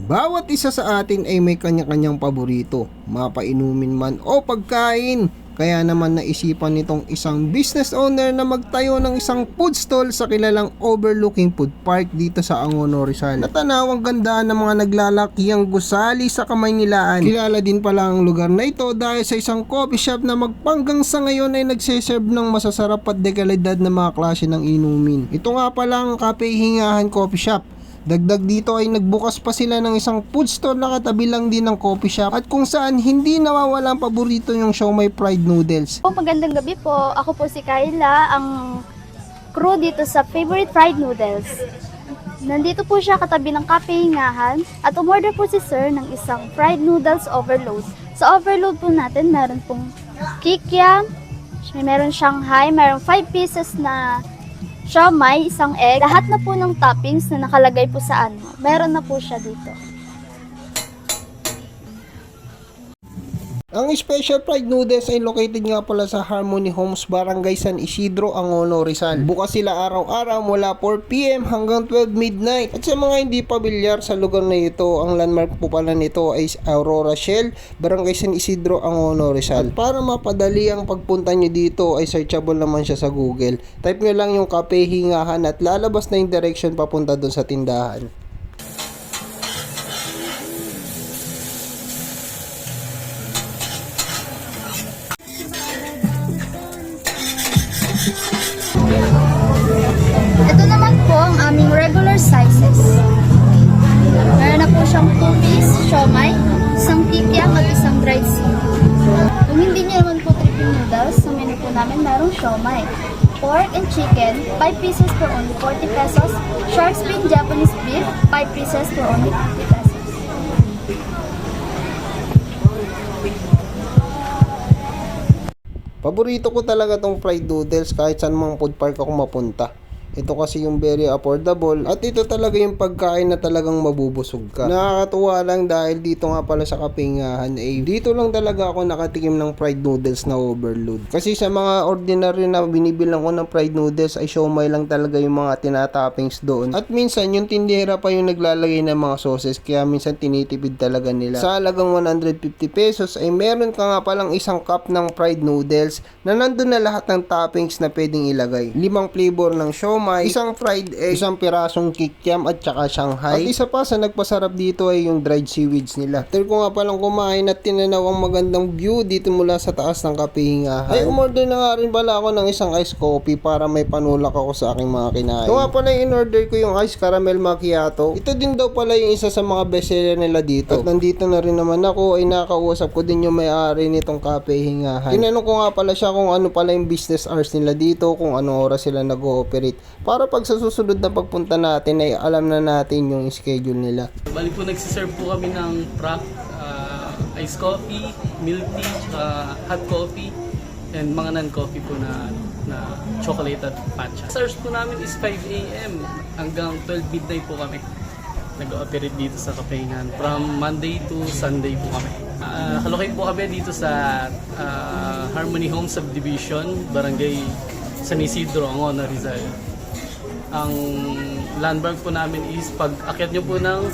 Bawat isa sa atin ay may kanya-kanyang paborito, mapainumin man o pagkain. Kaya naman naisipan nitong isang business owner na magtayo ng isang food stall sa kilalang overlooking food park dito sa Angono, Rizal. Natanaw ang ganda ng mga naglalakihang gusali sa Kamaynilaan. Kilala din pala ang lugar na ito dahil sa isang coffee shop na magpanggang sa ngayon ay nagseserve ng masasarap at dekalidad na mga klase ng inumin. Ito nga pala ang Cafe Hingahan Coffee Shop. Dagdag dito ay nagbukas pa sila ng isang food store na katabi lang din ng coffee shop at kung saan hindi nawawala ang paborito yung siomai fried noodles. Magandang gabi po. Ako po si Kayla, ang crew dito sa Favorite Fried Noodles. Nandito po siya katabi ng Cafe Hingahan at umorder po si Sir ng isang fried noodles overload. Sa overload po natin, meron pong kikiam, meron Shanghai, meron 5 pieces na siomai, isang egg. Lahat na po ng toppings na nakalagay po sa meron na po siya dito. Ang special fried noodles ay located nga pala sa Harmony Homes, Barangay San Isidro, Angono, Rizal. Bukas sila araw-araw mula 4 PM hanggang 12 midnight. At sa mga hindi pamilyar sa lugar na ito, ang landmark po pala nito ay Aurora Shell, Barangay San Isidro, Angono, Rizal. At para mapadali ang pagpunta nyo dito ay searchable naman siya sa Google. Type nyo lang yung Cafe Hingahan at lalabas na yung direction papunta dun sa tindahan. Ito naman po ang aming regular sizes. Meron na po siyang 2-piece siomai, isang kikiam at isang dried seafood. Kung hindi niyo naman po trip yung noodles, sa menu po namin merong siomai. Pork and chicken, 5 pieces for only 40 pesos. Shark fin Japanese beef, 5 pieces for only 50 pesos. Paborito ko talaga tong fried noodles kahit saan mang food park ako mapunta. Ito kasi yung very affordable at ito talaga yung pagkain na talagang mabubusog ka. Nakakatuwa lang dahil dito nga pala sa Cafe Hingahan dito lang talaga ako nakatikim ng fried noodles na overload. Kasi sa mga ordinary na binibilang ko ng fried noodles ay siomai lang talaga yung mga tinatoppings doon. At minsan yung tindera pa yung naglalagay ng mga sauces kaya minsan tinitipid talaga nila. Sa halagang 150 pesos ay meron ka nga palang isang cup ng fried noodles na nandun na lahat ng toppings na pwedeng ilagay. 5 flavor ng siomai, isang fried egg, isang pirasong kikiam at saka Shanghai. At isa pa sa nagpasarap dito ay yung dried seaweeds nila. After ko nga palang kumain at tinanaw ang magandang view dito mula sa taas ng Cafe Hingahan, ay umorder na nga rin pala ako ng isang iced coffee para may panulak ako sa aking mga kinain. Ito nga pala yung in-order ko yung iced caramel macchiato. Ito din daw pala yung isa sa mga bestseller nila dito. At nandito na rin naman ako ay nakausap ko din yung may-ari nitong Cafe Hingahan. Tinanong ko nga pala siya kung ano pala yung business hours nila dito, kung anong oras sila nag-ooperate. Para pag sa susunod na pagpunta natin ay alam na natin yung schedule nila. Bali po nagsiserve po kami ng frapp, iced coffee, milk tea, hot coffee, and mga non-coffee po na chocolate at matcha. Hours po namin is 5 AM hanggang 12 midnight po kami. Nag-operate dito sa Cafe Hingahan. From Monday to Sunday po kami. Kalokate po kami dito sa Harmony Home Subdivision, Barangay San Isidro, Angono, Rizal. Ang landmark po namin is pag akyat nyo po ng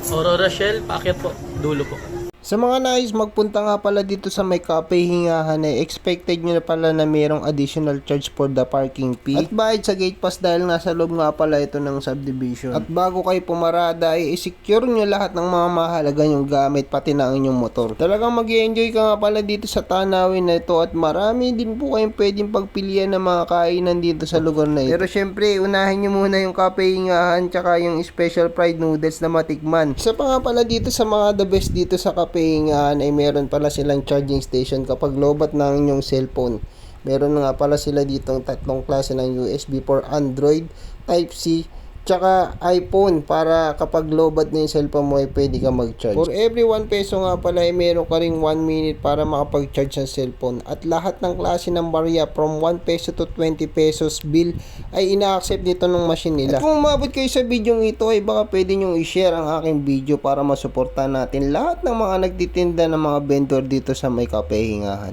Aurora Shell, paakyat po, dulo po. Sa mga nais magpunta nga pala dito sa may Cafe Hingahan ay expected nyo na pala na mayroong additional charge for the parking fee at bayad sa gate pass dahil nasa loob nga pala ito ng subdivision. At bago kayo pumarada ay i-secure nyo lahat ng mga mahalaga yung gamit pati na ang inyong motor. Talagang mag-i-enjoy ka nga pala dito sa tanawin na ito at marami din po kayong pwedeng pagpilian ng mga kainan dito sa lugar na ito. Pero syempre unahin nyo muna yung Cafe Hingahan tsaka yung special fried noodles na matikman. Isa pa nga pala dito sa mga the best dito sa Cafe Hingahan ay meron pala silang charging station kapag lobat ng inyong cellphone. Meron nga pala sila ditong tatlong klase ng USB for Android, Type-C, tsaka iPhone para kapag lobat na yung cellphone mo ay pwede ka mag-charge. For every 1 peso nga pala ay meron ka ring 1 minute para makapag-charge ng cellphone. At lahat ng klase ng barya from 1 peso to 20 pesos bill ay ina-accept nito ng machine nila. At kung umabot kayo sa video ito ay baka pwede nyong i-share ang aking video para masuportahan natin lahat ng mga nagtitinda ng mga vendor dito sa may Cafe Hingahan.